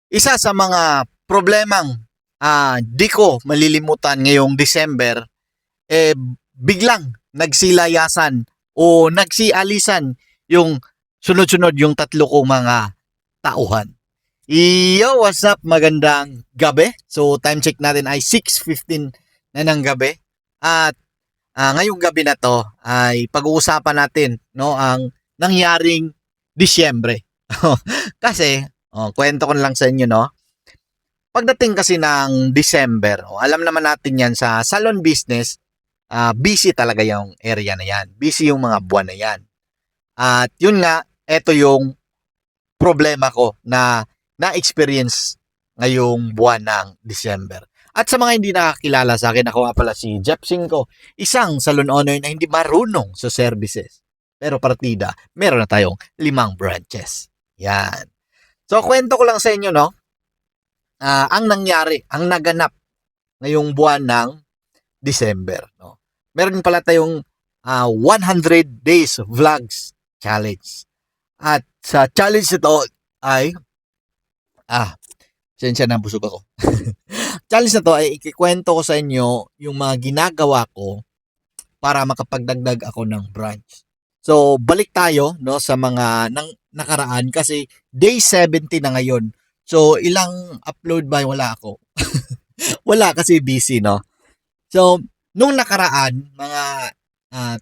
Isa sa mga problemang di ko malilimutan ngayong December, biglang nagsilayasan o nagsialisan yung sunod-sunod yung tatlo kong mga tauhan. Yo, what's up? Magandang gabi. So, time check natin ay 6:15 na ng gabi. At ngayong gabi na to ay pag-uusapan natin no ang nangyaring Disyembre. Kasi, kwento ko na lang sa inyo no. Pagdating kasi ng December, alam naman natin yan sa salon business, busy talaga yung area na yan. Busy yung mga buwan na yan. At yun nga, ito yung problema ko na na-experience ngayong buwan ng December. At sa mga hindi nakakilala sa akin, ako nga pala si Jeff Cinco, isang salon owner na hindi marunong sa services. Pero partida, meron na tayong 5 branches. Yan. So, kwento ko lang sa inyo, no? Ang nangyari, ang naganap ngayong buwan ng December. No? Meron pala tayong 100 days vlogs challenge. At sa challenge ito ay, sensya na, busog ako. Challenge na to ay ikikwento ko sa inyo yung mga ginagawa ko para makapagdagdag ako ng branch. So, balik tayo no sa mga nakaraan kasi day 70 na ngayon. So, ilang upload ba wala ako? Wala kasi busy, no? So, nung nakaraan, mga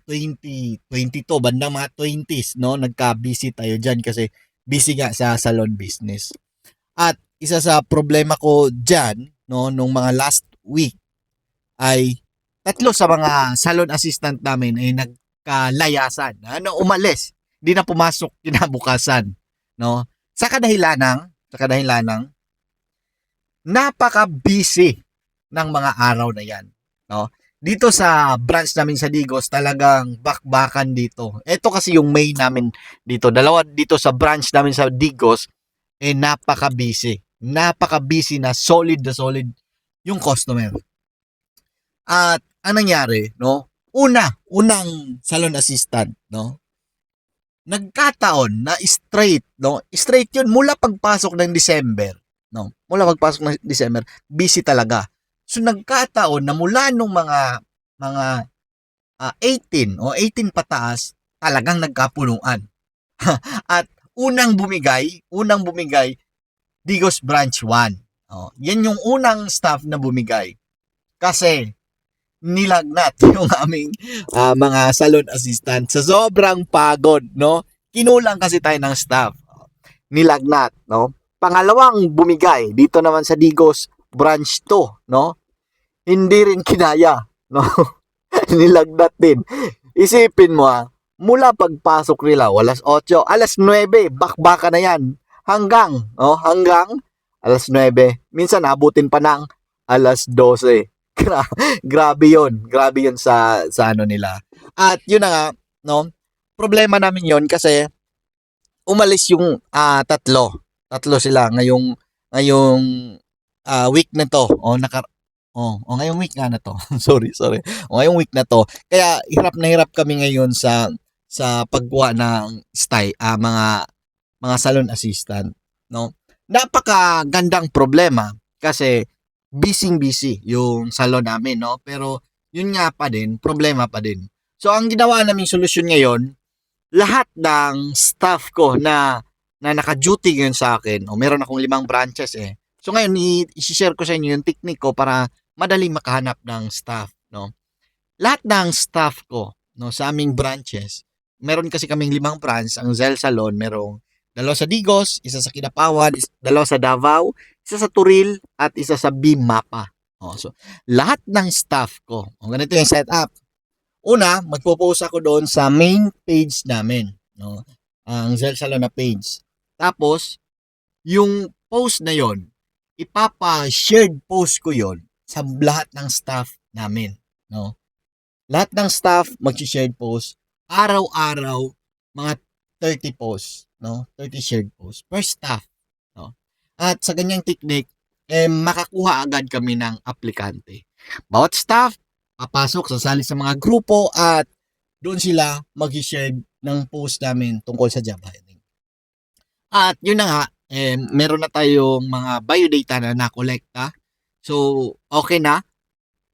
2022, bandang mga 20s, no? Nagka-busy tayo dyan kasi busy nga sa salon business. At isa sa problema ko dyan, no, nung mga last week, ay tatlo sa mga salon assistant namin ay nagkalayasan. Ano, umalis. Hindi na pumasok kinabukasan. No? Sa kadahilanang, napaka-busy ng mga araw na yan. No? Dito sa branch namin sa Digos, talagang bakbakan dito. Ito kasi yung main namin dito. Dalawa dito sa branch namin sa Digos, napaka-busy. Napaka-busy na solid yung customer. At ang nangyari, no? Unang salon assistant, no? Nagkataon na straight, no? Straight 'yun mula pagpasok ng December, no? Mula pagpasok ng December, busy talaga. So nagkataon na mula nung mga 18 o 18 pataas, talagang nagkapunuan. At unang bumigay Digos Branch 1. Oh, yan yung unang staff na bumigay. Kasi nilagnat yung aming mga salon assistant sa sobrang pagod, no? Kinulang kasi tayo ng staff. Nilagnat, no? Pangalawang bumigay dito naman sa Digos Branch 2, no? Hindi rin kinaya, no? Nilagnat din. Isipin mo mula pagpasok nila, alas 8, alas 9, bakbaka na yan. Hanggang alas 9. Minsan abutin pa ng alas 12. Grabe 'yon sa ano nila. At 'yun na nga, no? Problema namin 'yon kasi umalis yung tatlo. Tatlo sila ngayong week na 'to. Ngayong week nga na 'to. Sorry. Ngayong week na 'to. Kaya hirap kami ngayon sa pagkuha ng mga salon assistant, no? Napakagandang problema kasi busy yung salon namin, no? Pero yun nga pa din, problema pa din. So ang ginawa naming solusyon ngayon, lahat ng staff ko na naka-duty ngayon sa akin, meron akong 5 branches eh. So ngayon i-share ko sa inyo yung technique ko para madaling makahanap ng staff, no? Lahat ng staff ko, no, sa aming branches, meron kasi kaming 5 branch, ang Zell Salon, merong 2 sa Digos, isa sa Kidapawan, 2 sa Davao, isa sa Turil, at isa sa Bimapa. So, lahat ng staff ko, ganito yung setup. Una, magpo-post ako doon sa main page namin, no? Ang Zell Salon na page. Tapos, yung post na yon, ipapa-shared post ko yon sa lahat ng staff namin, no? Lahat ng staff mag-shared post, araw-araw, mga 30 posts, no? 30 shared posts per staff, no? At sa ganyang technique, makakuha agad kami ng aplikante. Bawat staff, papasok, sasali sa mga grupo at doon sila mag-share ng post namin tungkol sa job hiring. At yun na nga, meron na tayong mga biodata na nakolekta. So, okay na.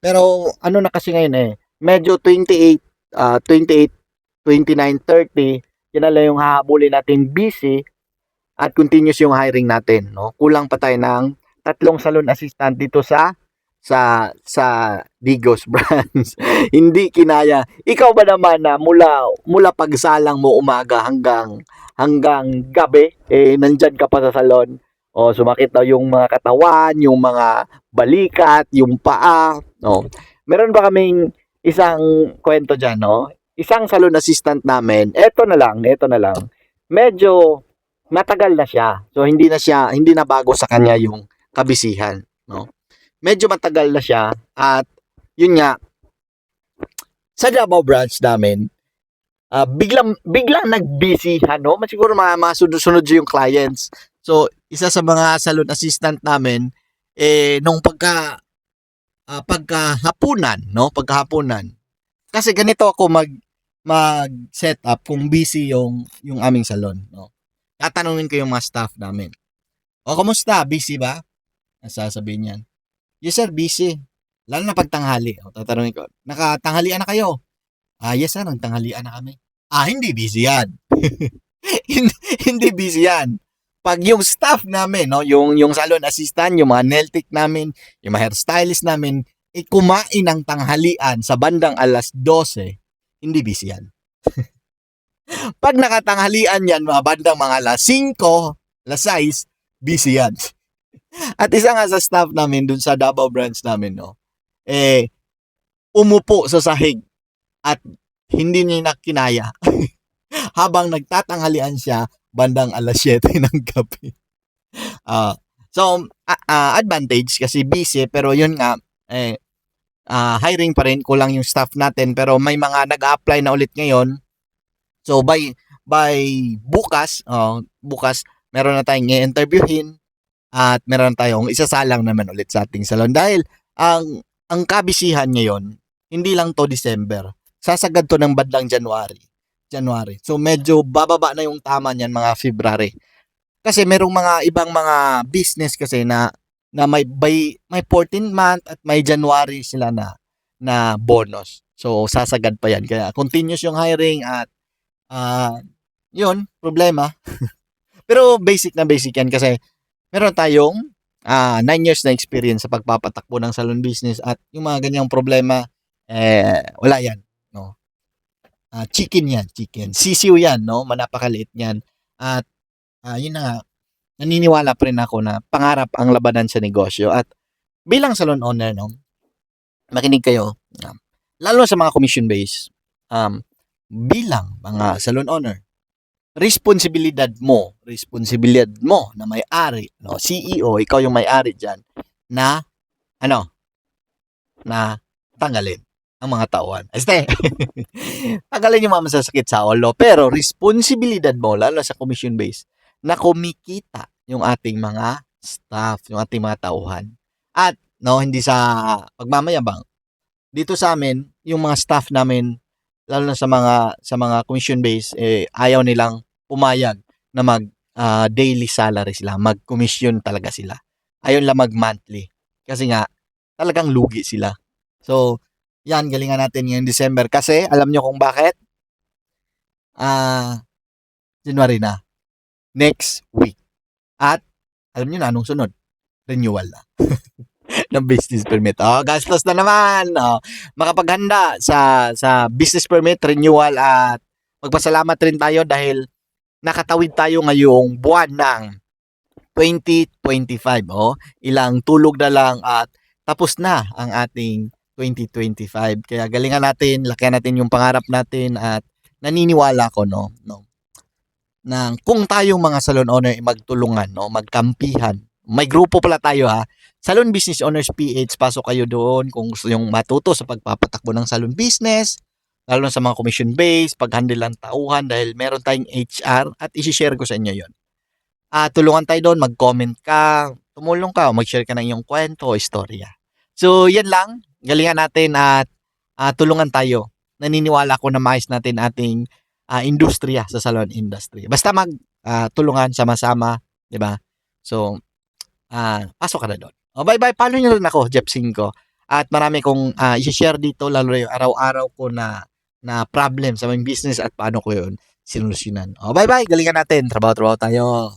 Pero ano na kasi ngayon medyo 28, 29, 30, yan na lang yung hahabulin natin busy at continuous yung hiring natin, no? Kulang pa tayo ng 3 salon assistant dito sa Digos branch. Hindi kinaya. Ikaw ba naman na mula pagsalang mo umaga hanggang gabi nandyan ka pa sa salon? O sumakit daw yung mga katawan, yung mga balikat, yung paa, no? Meron ba kaming isang kwento diyan, no? Isang salon assistant namin. Eto na lang. Medyo matagal na siya. So hindi na bago sa kanya yung kabisihan, no? Medyo matagal na siya at yun nga sa Davao branch namin biglang nag-busy no siguro mga sunod-sunod yung clients. So isa sa mga salon assistant namin nung pagkahapunan no pagkahapunan kasi ganito ako mag set up kung busy yung aming salon no. Tatanungin ko yung mga staff namin. O kumusta? Busy ba? Sasabihin niyan. Yes sir, busy. Lalo na pagtanghali. O, tatanungin ko, nakatanghalian na kayo? Yes sir, nagtanghalian na kami. Hindi busy yan. hindi busy yan. Pag yung staff namin, no, yung salon assistant, yung mga nail tech namin, yung mga hairstylist namin, kumain ng tanghalian sa bandang alas 12, hindi busy yan. Pag nakatanghalian yan, mga bandang mga alas 5, alas 6, busy yan. At isa nga sa staff namin dun sa Davao branch namin, no, umupo sa sahig at hindi niya nakinaya habang nagtatanghalian siya bandang alas 7 ng gabi. Advantage kasi busy pero yun nga, hiring pa rin, kulang yung staff natin pero may mga nag-apply na ulit ngayon. So by bukas meron na tayong i-interviewin at meron tayong isasalang naman ulit sa ating salon dahil ang kabisihan ngayon hindi lang to December, sasagad to ng bandang January. So medyo bababa na yung tama niyan mga February. Kasi merong mga ibang mga business kasi na may 14 month at may January sila na bonus. So sasagad pa yan. Kaya continuous yung hiring at yun, problema. Pero basic yan kasi meron tayong 9 years na experience sa pagpapatakbo ng salon business at yung mga ganyang problema wala yan, no. Chicken yan, sisiw yan, no, manapakaliit yan. At yun na nga, naniniwala pa rin ako na pangarap ang labanan sa negosyo at bilang salon owner, no, makinig kayo, lalo sa mga commission base, bilang mga salon owner, responsibilidad mo na may-ari, no, CEO, ikaw yung may-ari diyan na na tanggalin ang mga tauhan. Tanggalin yung mga masasakit sa ulo pero responsibilidad mo lalo sa commission base na kumikita yung ating mga staff, yung ating mga tauhan. At no, hindi sa pagmamayabang. Dito sa amin, yung mga staff namin lalo na sa mga commission base ayaw nilang pumayag na mag daily salary sila, mag-commission talaga sila. Ayaw nila mag-monthly kasi nga talagang lugi sila. So, yan galingan natin ngayong December kasi alam nyo kung bakit? January na. Next week. At alam nyo na anong sunod? Renewal na. ng business permit. Gastos na naman. Makapaghanda sa business permit renewal at magpasalamat rin tayo dahil nakatawid tayo ngayong buwan ng 2025. Ilang tulog na lang at tapos na ang ating 2025. Kaya galingan natin, lakihan natin yung pangarap natin at naniniwala ko na kung tayong mga salon owner magtulungan, magkampihan. May grupo pala tayo Salon Business Owners PH, pasok kayo doon kung gusto yung matuto sa pagpapatakbo ng salon business, lalo sa mga commission base, pag-handle ng tauhan dahil meron tayong HR at isi-share ko sa inyo yon. Tulungan tayo doon, mag-comment ka, tumulong ka, mag-share ka ng iyong kwento o istorya. So, yan lang. Galingan natin at tulungan tayo. Naniniwala ko na maayos natin ating industriya sa salon industry. Basta tulungan sama-sama 'di ba? So, pasok ka na do'n. O bye-bye, follow niyo rin ako, Jeff Cinco. At marami kong i-share dito lalo na yung araw-araw ko na problem sa mga business at paano ko 'yun sinolusyunan. O bye-bye, galingan natin, trabaho-trabaho tayo.